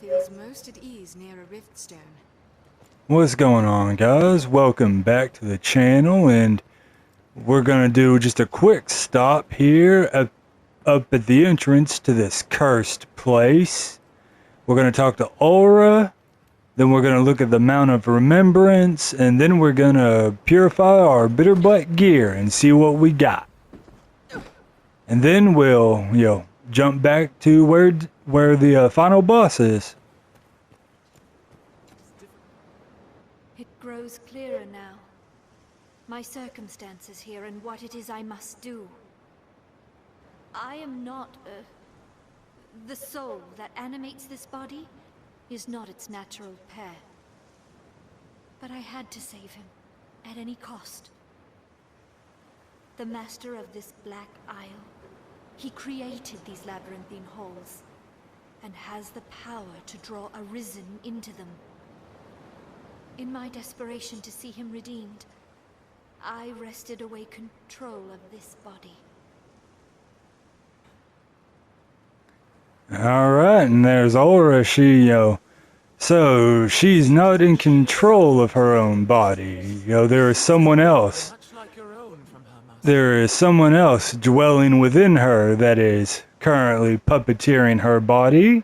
feels most at ease near a rift stone. What's going on, guys? Welcome back to the channel, and we're gonna do just a quick stop here up at the entrance to this cursed place. We're gonna talk to Aura, then we're gonna look at the Mount of Remembrance, and then we're gonna purify our BitterBlack gear and see what we got. And then we'll, jump back to where the final boss is. It grows clearer now. My circumstances here and what it is I must do. I am not the soul that animates this body is not its natural pair. But I had to save him, at any cost. The master of this Black Isle, he created these labyrinthine halls, and has the power to draw Arisen into them. In my desperation to see him redeemed, I wrested away control of this body. Alright, and there's Aura. So she's not in control of her own body. There is someone else. There is someone else dwelling within her that is currently puppeteering her body.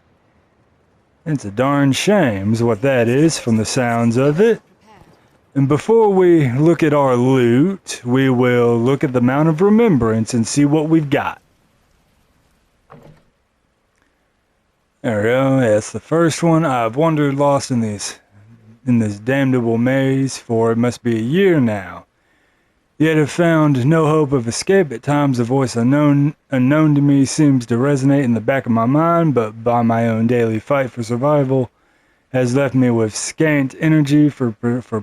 It's a darn shame is what that is from the sounds of it. And before we look at our loot, we will look at the Mount of Remembrance and see what we've got. There we go, that's the first one. I've wandered lost in this damnable maze for it must be a year now. Yet have found no hope of escape. At times a voice unknown to me seems to resonate in the back of my mind, but by my own daily fight for survival has left me with scant energy for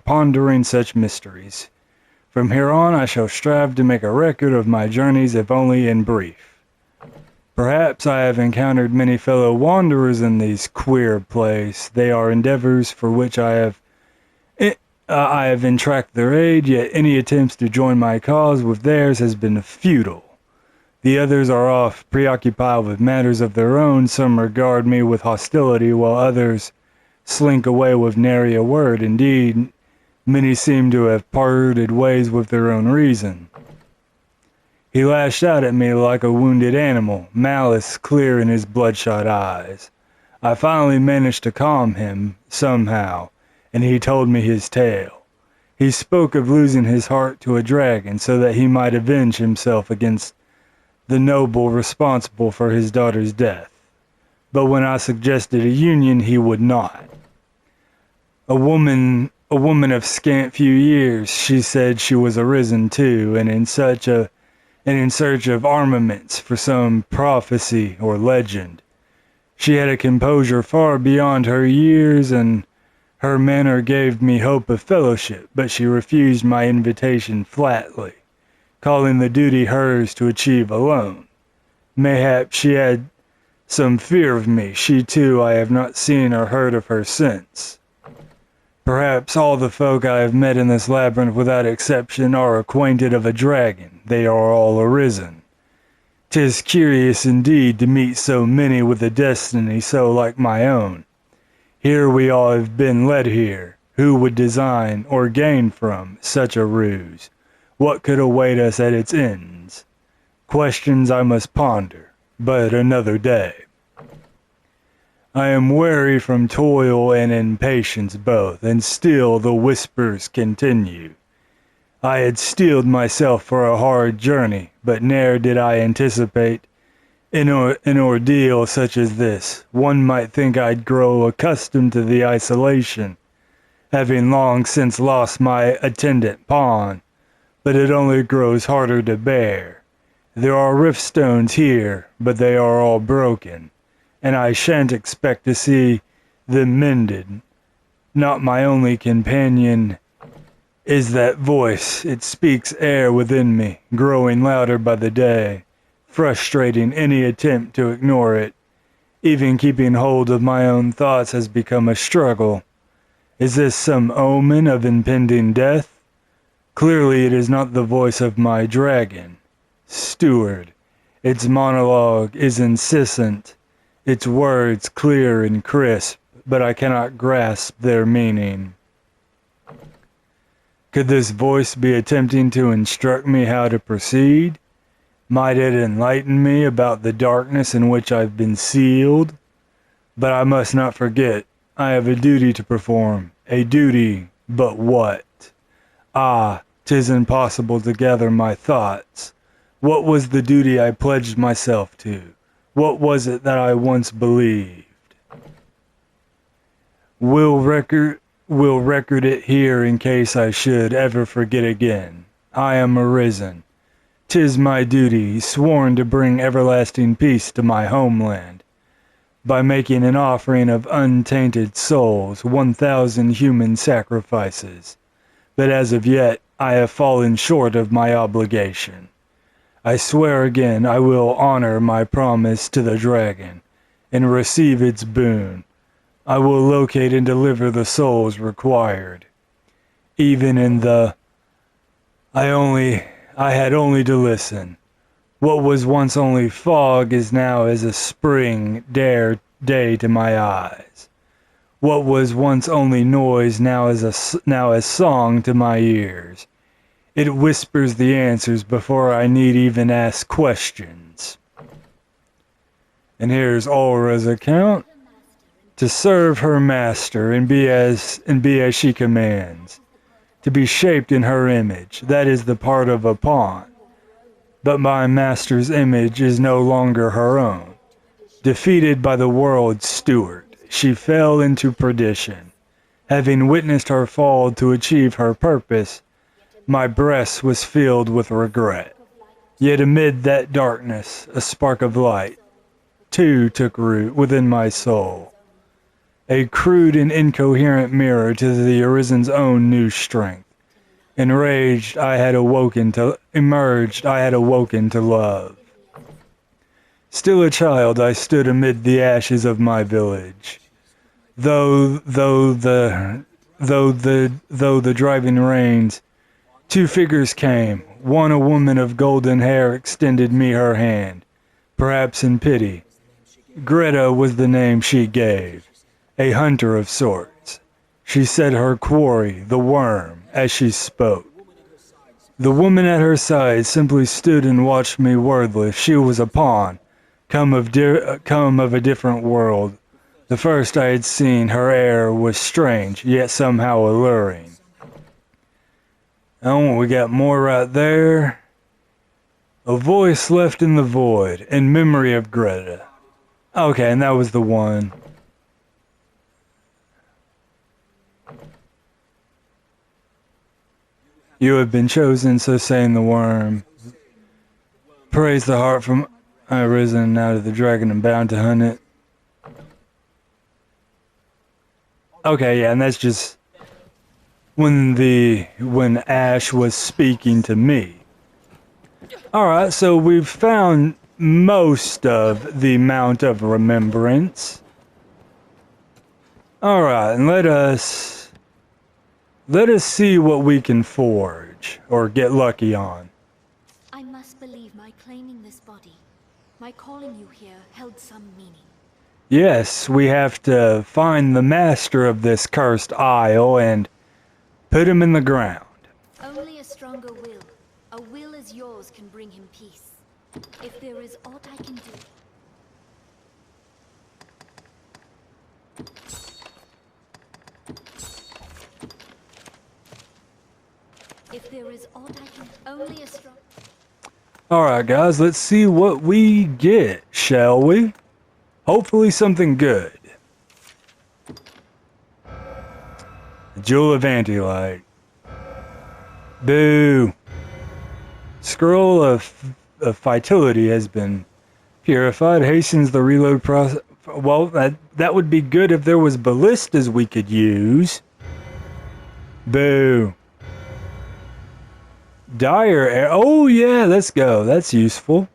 pondering such mysteries. From here on I shall strive to make a record of my journeys, if only in brief. Perhaps I have encountered many fellow wanderers in these queer place. They are endeavors for which I have entracked their aid, yet any attempts to join my cause with theirs has been futile. The others are oft preoccupied with matters of their own. Some regard me with hostility, while others slink away with nary a word. Indeed, many seem to have parted ways with their own reason. He lashed out at me like a wounded animal, malice clear in his bloodshot eyes. I finally managed to calm him somehow, and he told me his tale. He spoke of losing his heart to a dragon so that he might avenge himself against the noble responsible for his daughter's death. But when I suggested a union, he would not. A woman of scant few years, she said she was arisen too, and in search of armaments for some prophecy or legend. She had a composure far beyond her years, and her manner gave me hope of fellowship, but she refused my invitation flatly, calling the duty hers to achieve alone. Mayhap she had some fear of me. She too, I have not seen or heard of her since. Perhaps all the folk I have met in this labyrinth without exception are acquainted of a dragon. They are all arisen. 'Tis curious indeed to meet so many with a destiny so like my own. Here we all have been led here. Who would design or gain from such a ruse? What could await us at its ends? Questions I must ponder, but another day. I am weary from toil and impatience both, and still the whispers continue. I had steeled myself for a hard journey, but ne'er did I anticipate an ordeal such as this. One might think I'd grow accustomed to the isolation, having long since lost my attendant pawn, but it only grows harder to bear. There are rift stones here, but they are all broken, and I shan't expect to see them mended. Not my only companion is that voice. It speaks air within me, growing louder by the day, frustrating any attempt to ignore it. Even keeping hold of my own thoughts has become a struggle. Is this some omen of impending death? Clearly it is not the voice of my dragon. Steward, its monologue is incessant, its words clear and crisp, but I cannot grasp their meaning. Could this voice be attempting to instruct me how to proceed? Might it enlighten me about the darkness in which I've been sealed? But I must not forget, I have a duty to perform. A duty, but what? Ah, 'tis impossible to gather my thoughts. What was the duty I pledged myself to? What was it that I once believed? Will record it here in case I should ever forget again. I am arisen. 'Tis my duty, sworn to bring everlasting peace to my homeland, by making an offering of untainted souls, 1,000 human sacrifices. But as of yet, I have fallen short of my obligation. I swear again I will honor my promise to the dragon, and receive its boon. I will locate and deliver the souls required. Even in the... I had only to listen. What was once only fog is now as a spring day to my eyes. What was once only noise now as song to my ears. It whispers the answers before I need even ask questions. And here's Aura's account. To serve her master and be as she commands. To be shaped in her image, that is the part of a pawn. But my master's image is no longer her own. Defeated by the world's steward, she fell into perdition. Having witnessed her fall to achieve her purpose, my breast was filled with regret. Yet amid that darkness, a spark of light, too, took root within my soul. A crude and incoherent mirror to the Arisen's own new strength. Enraged, I had awoken to love. Still a child, I stood amid the ashes of my village. Though the driving rains, two figures came. One, a woman of golden hair, extended me her hand, perhaps in pity. Greta was the name she gave. A hunter of sorts. She said her quarry, the worm, as she spoke. The woman at her side simply stood and watched me wordless. She was a pawn, come of a different world. The first I had seen, her air was strange, yet somehow alluring. Oh, we got more right there. A voice left in the void, in memory of Greta. Okay, and that was the one. You have been chosen, so saying the worm. Praise the heart from Arisen out of the dragon and bound to hunt it. Okay, yeah, and that's just when Ash was speaking to me. Alright, so we've found most of the Mount of Remembrance. Alright, and let us see what we can forge, or get lucky on. I must believe my claiming this body, my calling you here, held some meaning. Yes, we have to find the master of this cursed isle and put him in the ground. Only a stronger will, a will as yours, can bring him peace. If there is aught I can do... If there is aught I can... Only a strong... Alright guys, let's see what we get, shall we? Hopefully something good. The Jewel of Antilight. Boo! Scroll of Vitality has been purified. Hastens the reload process. Well, that would be good if there was ballistas we could use. Boo! Dire air. Oh yeah, let's go. That's useful.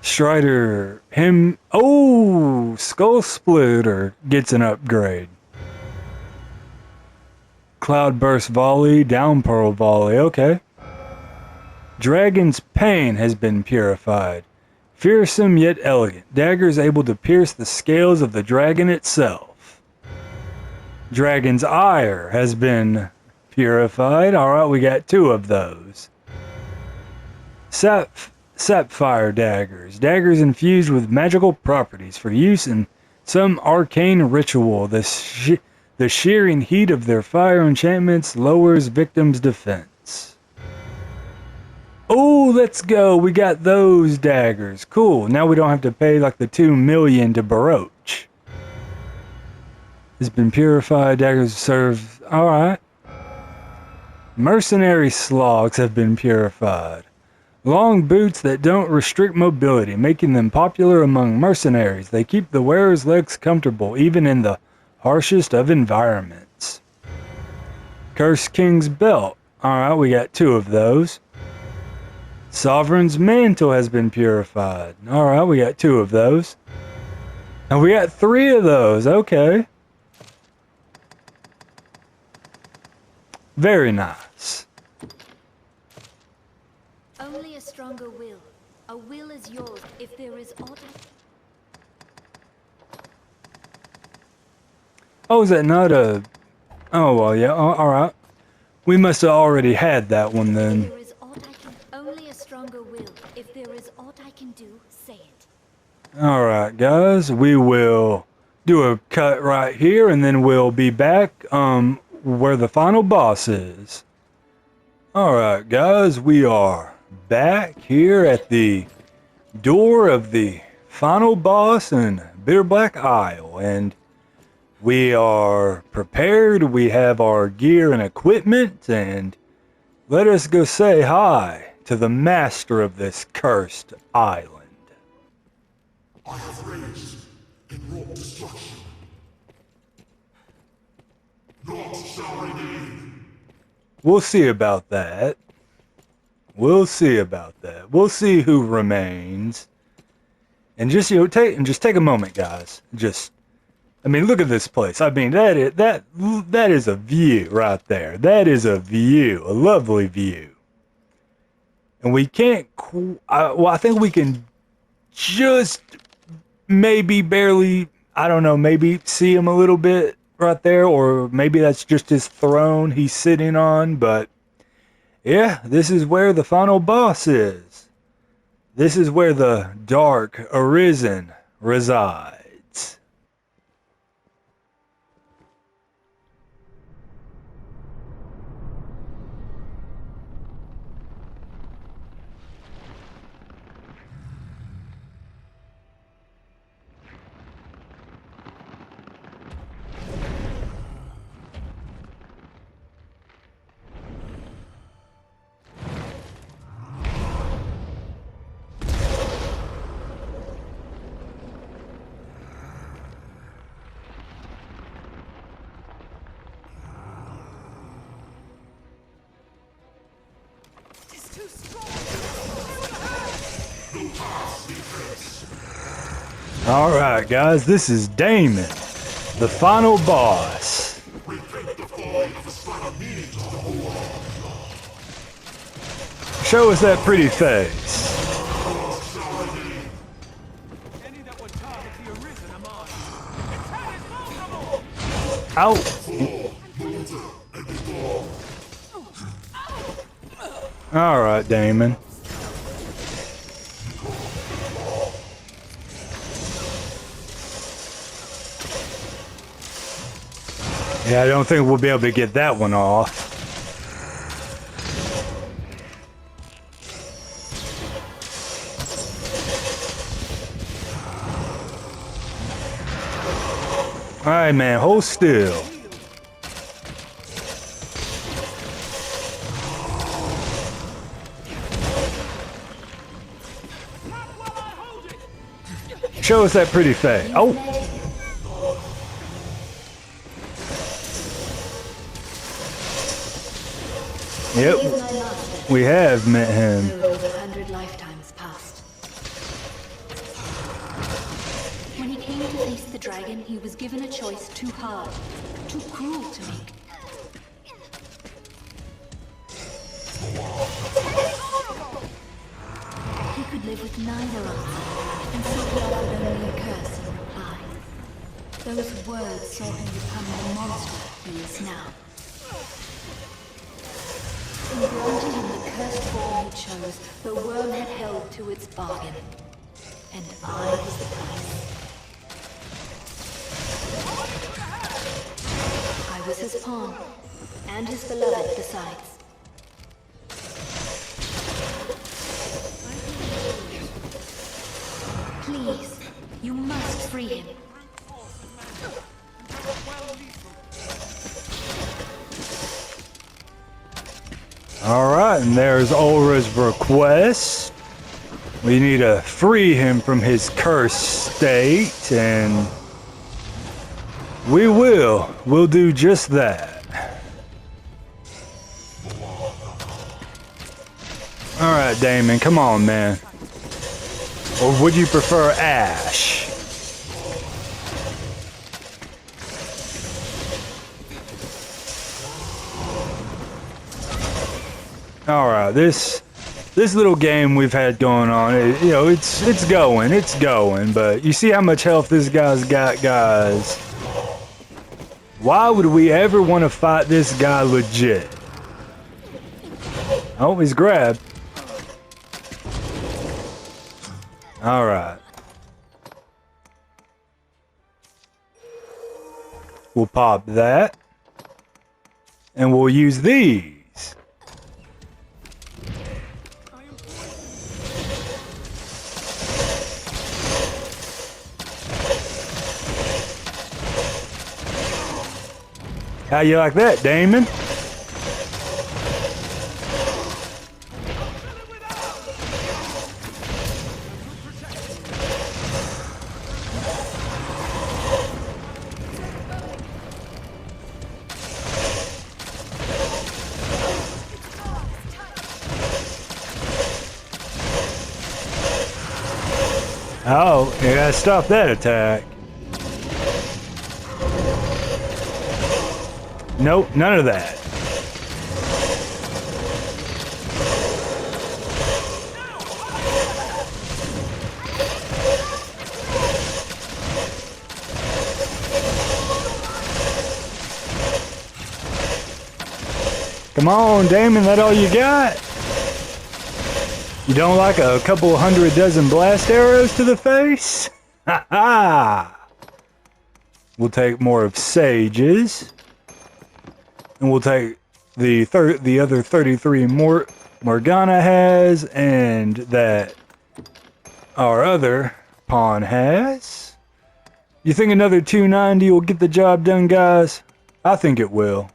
Strider. Him. Oh, Skull Splitter gets an upgrade. Cloudburst Volley, Downpearl Volley. Okay. Dragon's Pain has been purified. Fearsome yet elegant. Dagger is able to pierce the scales of the dragon itself. Dragon's ire has been purified. Alright, we got 2 of those. Sapphire daggers. Daggers infused with magical properties for use in some arcane ritual. The shearing heat of their fire enchantments lowers victims' defense. Oh, let's go. We got those daggers. Cool. Now we don't have to pay like the 2 million to Baroque. Has been purified. Daggers serve. Alright. Mercenary slogs have been purified. Long boots that don't restrict mobility, making them popular among mercenaries. They keep the wearer's legs comfortable, even in the harshest of environments. Cursed King's Belt. Alright, we got 2 of those. Sovereign's Mantle has been purified. Alright, we got 2 of those. And we got 3 of those. Okay. Very nice. Only a stronger will. A will is yours if there is aught. Oh, is that not a... Oh, well, yeah. Oh, alright. We must have already had that one then. There is aught I can. Only a stronger will. If there is aught I can do, say it. Alright, guys. We will do a cut right here, and then we'll be back where the final boss is. Alright, guys. We are back here at the door of the final boss in BitterBlack Isle, and we are prepared. We have our gear and equipment, and let us go say hi to the master of this cursed island. I have raised and wrought destruction. Naught shall remain. We'll see about that. We'll see about that. We'll see who remains. And just take a moment, guys. I mean, look at this place. I mean, that is a view right there. That is a view, a lovely view. And we can't. I think we can just maybe barely. I don't know. Maybe see him a little bit right there, or maybe that's just his throne he's sitting on. But yeah, this is where the final boss is. This is where the Dark Arisen resides. Alright, guys, this is Damon, the final boss. Show us that pretty face. Ow! Alright, Damon. Yeah, I don't think we'll be able to get that one off. Alright, man, hold still. Show us that pretty face. Oh! Yep, we have met him. Over 100 lifetimes past. When he came to face the dragon, he was given a choice too hard, too cruel to make. He could live with neither answer, and so he offered only a curse in reply. Those words saw him become the monster he is now. Implanted in the cursed form he chose, the worm had held to its bargain. And I was the price. I was his pawn, and his beloved besides. Please, you must free him. Alright, and there's Aura's request. We need to free him from his cursed state, and we will. We'll do just that. Alright, Damon, come on, man. Or would you prefer Ash? Alright, this little game we've had going on, you know, it's going, but you see how much health this guy's got, guys. Why would we ever want to fight this guy legit? Oh, he's grabbed. Alright. We'll pop that. And we'll use these. How you like that, Damon? Oh, you gotta stop that attack. Nope, none of that. Come on, Damon, that all you got? You don't like a couple 100 dozen blast arrows to the face? Ha ha! We'll take more of Sage's. And we'll take the other 33 Morgana has, and that our other pawn has. You think another 290 will get the job done, guys? I think it will.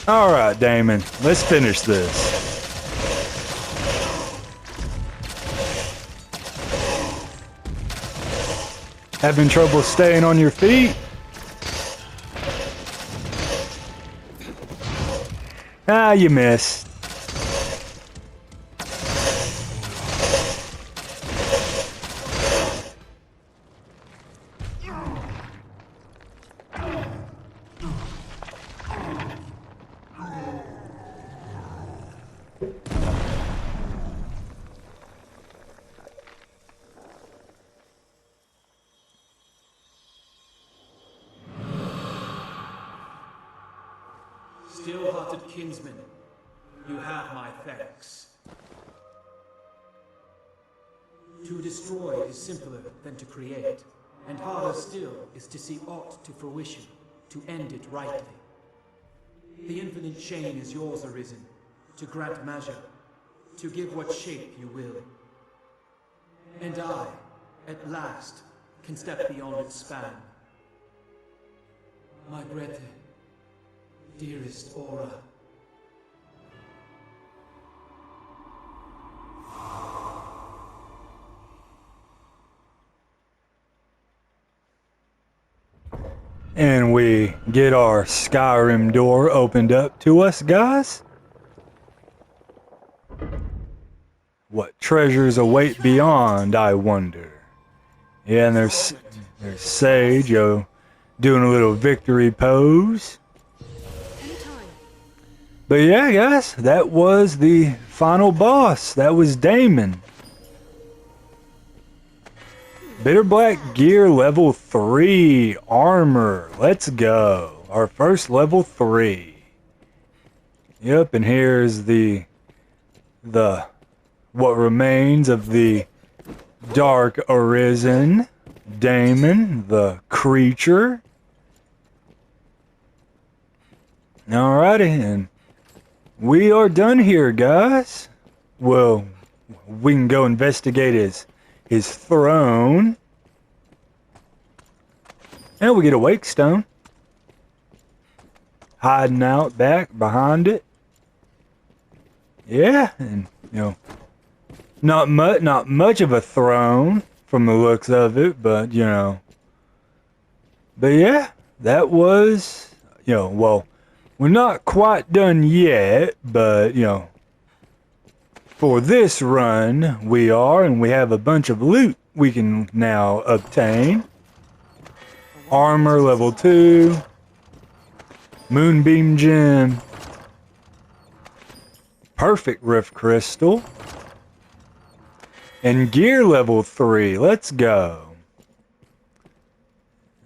Alright, Damon, let's finish this. Having trouble staying on your feet? Ah, you missed. Still-hearted kinsman, you have my thanks. To destroy is simpler than to create, and harder still is to see aught to fruition, to end it rightly. The infinite chain is yours, Arisen, to grant measure, to give what shape you will. And I, at last, can step beyond its span. My Grete, dearest Aura. And we get our Skyrim door opened up to us, guys. What treasures await beyond, I wonder. Yeah, and there's Sage, doing a little victory pose. But yeah, guys, that was the final boss. That was Damon. BitterBlack gear level 3 armor. Let's go. Our first level 3. Yep, and here's the what remains of the Dark Arisen Damon, the creature. Alrighty, and we are done here, guys. Well, we can go investigate his throne. And we get a wake stone. Hiding out back behind it. Yeah, and not much of a throne from the looks of it, but But yeah, that was well, we're not quite done yet, but for this run we are, and we have a bunch of loot we can now obtain. Armor level 2, Moonbeam Gem, Perfect Rift Crystal, and gear level 3. Let's go.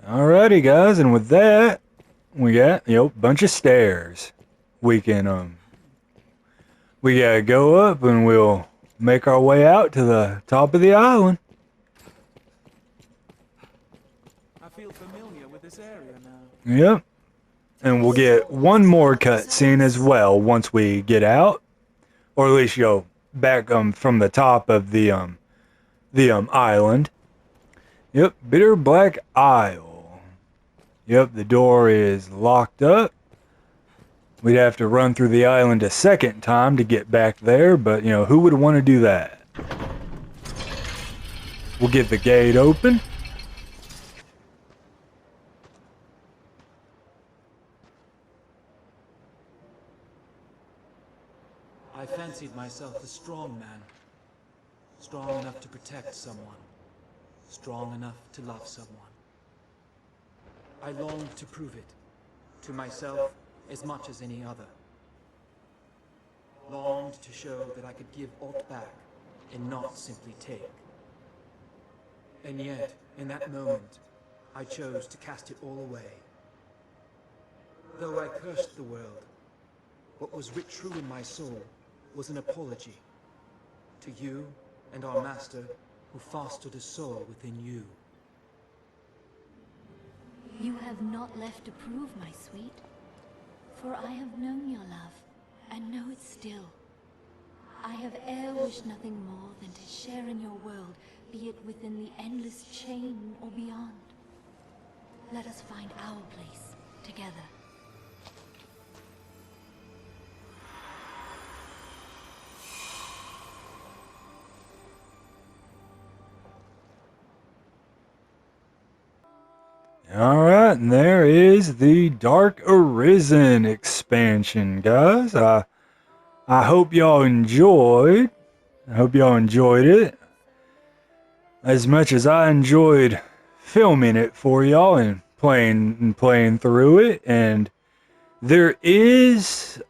Alrighty, guys, and with that, we got a bunch of stairs. We can we gotta go up, and we'll make our way out to the top of the island. I feel familiar with this area now. Yep. And we'll get one more cutscene as well once we get out, or at least back from the top of the island. Yep, BitterBlack Isle. Yep, the door is locked up. We'd have to run through the island a second time to get back there, but who would want to do that? We'll get the gate open. I fancied myself a strong man. Strong enough to protect someone. Strong enough to love someone. I longed to prove it. To myself as much as any other. Longed to show that I could give aught back and not simply take. And yet, in that moment, I chose to cast it all away. Though I cursed the world, what was writ true in my soul was an apology to you and our master who fostered a soul within you. You have not left to prove, my sweet. For I have known your love, and know it still. I have e'er wished nothing more than to share in your world, be it within the endless chain or beyond. Let us find our place together. Alright, and there is the Dark Arisen expansion, guys. I hope y'all enjoyed. I hope y'all enjoyed it as much as I enjoyed filming it for y'all and playing through it. And there is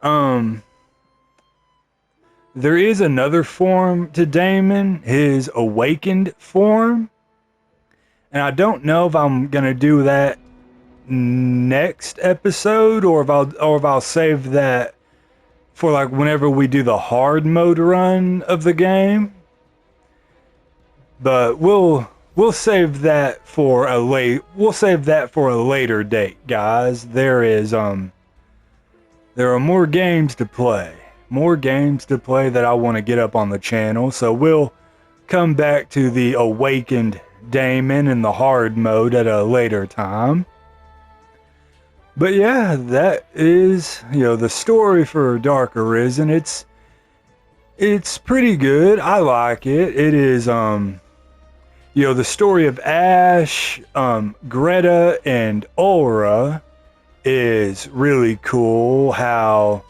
another form to Damon, his awakened form. And I don't know if I'm gonna do that next episode, or if I'll save that for like whenever we do the hard mode run of the game. But we'll save that for a later date, guys. There are more games to play. More games to play that I want to get up on the channel. So we'll come back to the awakened Damon in the hard mode at a later time. But yeah, that is the story for Dark Arisen. It's pretty good. I like it. It is the story of Ash, Greta, and Aura is really cool. How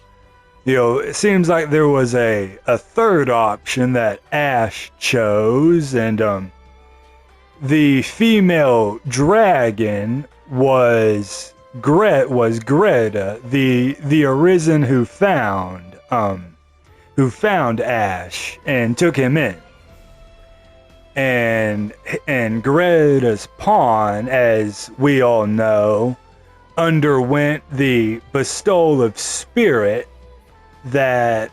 it seems like there was a third option that Ash chose, and the female dragon was Greta, the Arisen who found Ash and took him in. And Greta's pawn, as we all know, underwent the bestowal of spirit that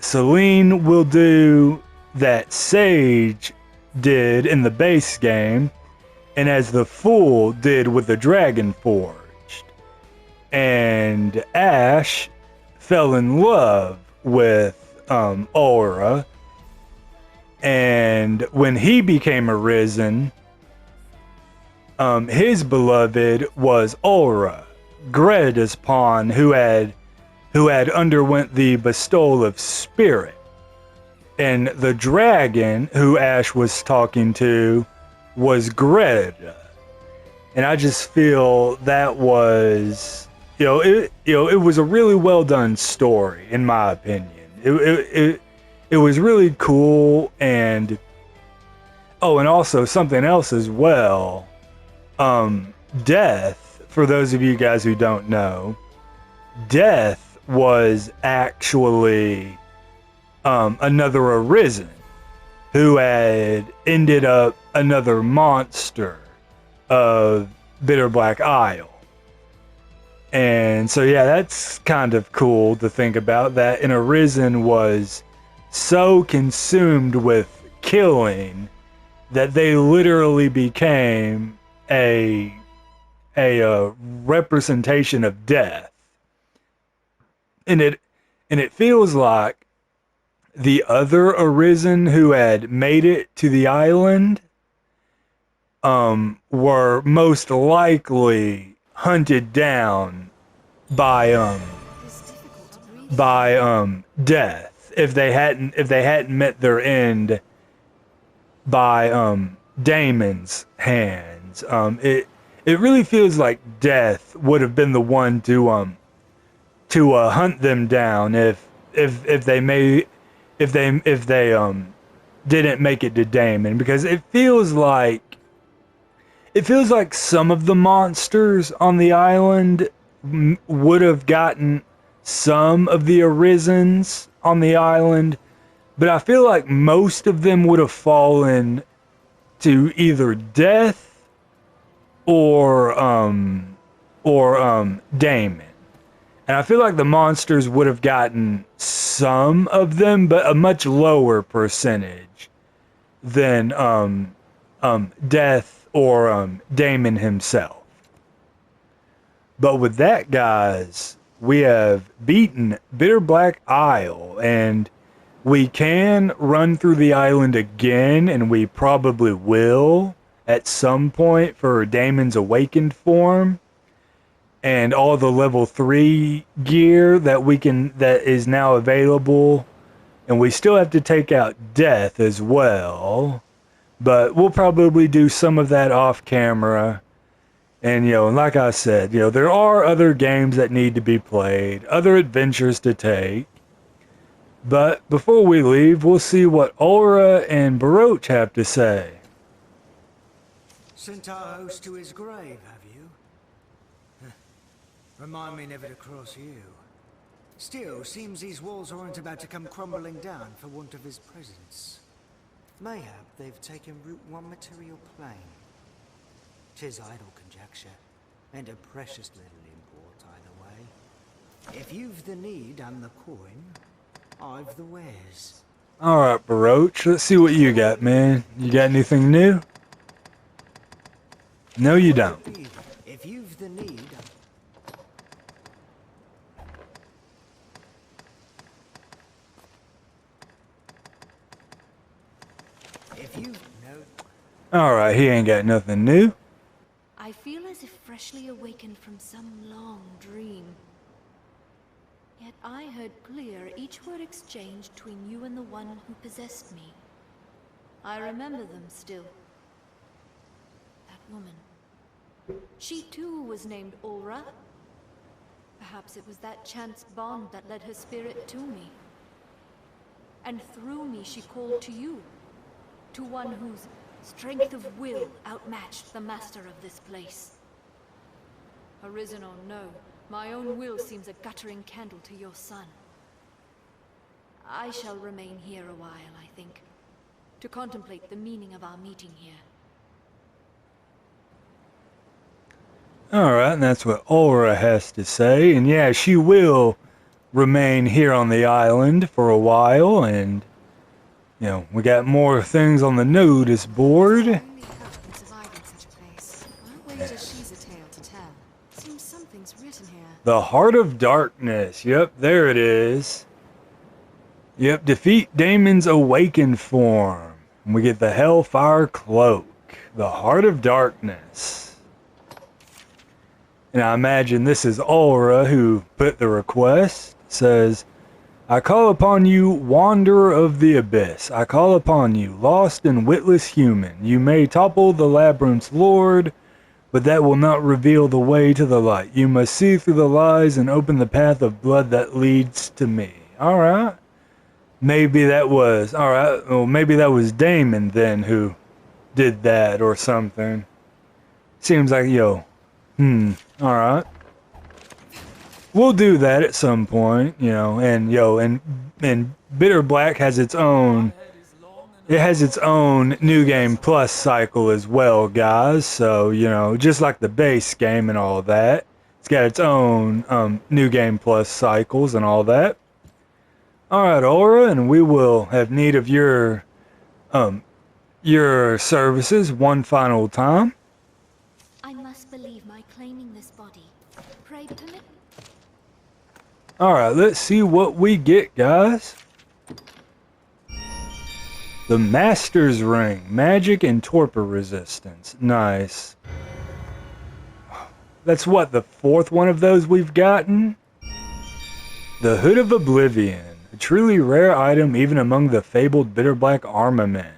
Celine will do, that Sage did in the base game, and as the Fool did with the Dragon Forged. And Ash fell in love with Aura, and when he became Arisen, his beloved was Aura, Greta's pawn, who had underwent the bestowal of spirit. And the dragon who Ash was talking to was Greta. And I just feel that was, it was a really well done story, in my opinion. It was really cool, and and also something else as well. Death, for those of you guys who don't know, Death was actually another Arisen who had ended up another monster of BitterBlack Isle. And so yeah, that's kind of cool to think about, that an Arisen was so consumed with killing that they literally became a representation of death. And it feels like the other Arisen who had made it to the island were most likely hunted down by Death if they hadn't met their end by Damon's hands. It really feels like Death would have been the one to hunt them down if they didn't make it to Damon, because it feels like some of the monsters on the island would have gotten some of the Arisens on the island, but I feel like most of them would have fallen to either Death or Damon. And I feel like the monsters would have gotten some of them, but a much lower percentage than Death or Damon himself. But with that, guys, we have beaten BitterBlack Isle, and we can run through the island again, and we probably will at some point for Damon's awakened form and all the level 3 gear that is now available. And we still have to take out Death as well, but we'll probably do some of that off camera. And like I said, there are other games that need to be played, other adventures to take. But before we leave, we'll see what Aura and Baroque have to say. Sent our host to his grave, have you? Remind me never to cross you. Still, seems these walls aren't about to come crumbling down for want of his presence. Mayhap they've taken root one material plane. 'Tis idle conjecture, and a precious little import either way. If you've the need and the coin, I've the wares. Alright, Baroque, let's see what you got, man. You got anything new? No, you don't. If you've the need... If you know... Alright, he ain't got nothing new. I feel as if freshly awakened from some long dream. Yet I heard clear each word exchanged between you and the one who possessed me. I remember them still. That woman. She too was named Aura. Perhaps it was that chance bond that led her spirit to me. And through me she called to you. To one whose strength of will outmatched the master of this place. Arisen or no, my own will seems a guttering candle to your sun. I shall remain here a while, I think, to contemplate the meaning of our meeting here. Alright, and that's what Aura has to say. And yeah, she will remain here on the island for a while, and you know, we got more things on the notice board. Only hope in surviving such a place. I'll wager she's a tale to tell. Seems something's written here. The Heart of Darkness. Yep, there it is. Yep, defeat Damon's awakened form. And we get the Hellfire Cloak. The Heart of Darkness. And I imagine this is Aura who put the request. It says, I call upon you, wanderer of the abyss. I call upon you, lost and witless human. You may topple the labyrinth's lord, but that will not reveal the way to the light. You must see through the lies and open the path of blood that leads to me. Alright. Maybe that was, alright, well maybe that was Damon then who did that or something. Seems like, alright. We'll do that at some point, and BitterBlack has its own, New Game Plus cycle as well, guys. So, just like the base game and all that, it's got its own New Game Plus cycles and all that. Alright, Aura, and we will have need of your services one final time. I must believe my claiming this body. Pray permit. Alright, let's see what we get, guys. The Master's Ring. Magic and torpor resistance. Nice. That's what, the fourth one of those we've gotten? The Hood of Oblivion. A truly rare item even among the fabled BitterBlack armaments.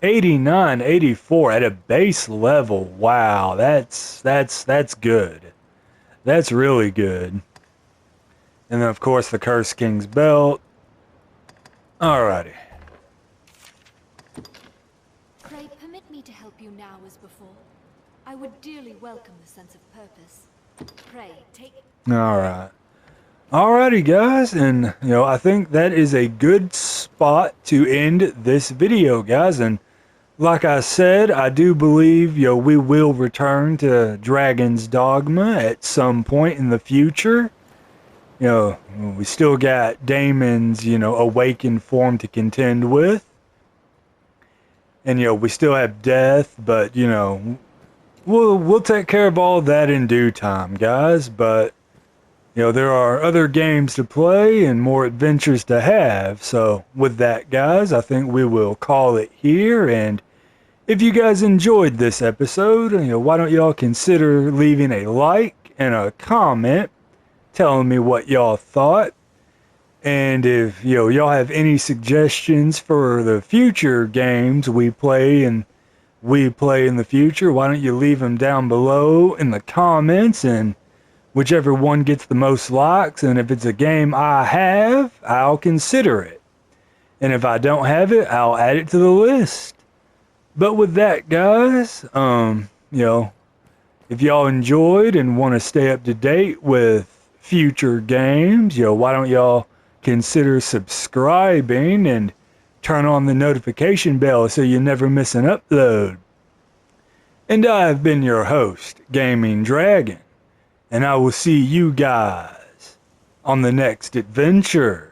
$89, $84 at a base level. Wow, that's good. That's really good. And then of course the Curse King's belt. Alrighty. Pray permit me to help you now as before. I would dearly welcome the sense of purpose. Pray take. Alright. Alrighty, guys, and I think that is a good spot to end this video, guys. And like I said, I do believe we will return to Dragon's Dogma at some point in the future. We still got Damon's awakened form to contend with, and we still have death, but we'll take care of all that in due time, guys. But there are other games to play and more adventures to have. So with that, guys, I think we will call it here. And if you guys enjoyed this episode, why don't y'all consider leaving a like and a comment telling me what y'all thought. And if y'all have any suggestions for the future games we play in the future, why don't you leave them down below in the comments, and whichever one gets the most likes, and if it's a game I have, I'll consider it. And if I don't have it, I'll add it to the list. But with that, guys, if y'all enjoyed and want to stay up to date with future games, why don't y'all consider subscribing and turn on the notification bell so you never miss an upload. And I've been your host, Gaming Dragon. And I will see you guys on the next adventure.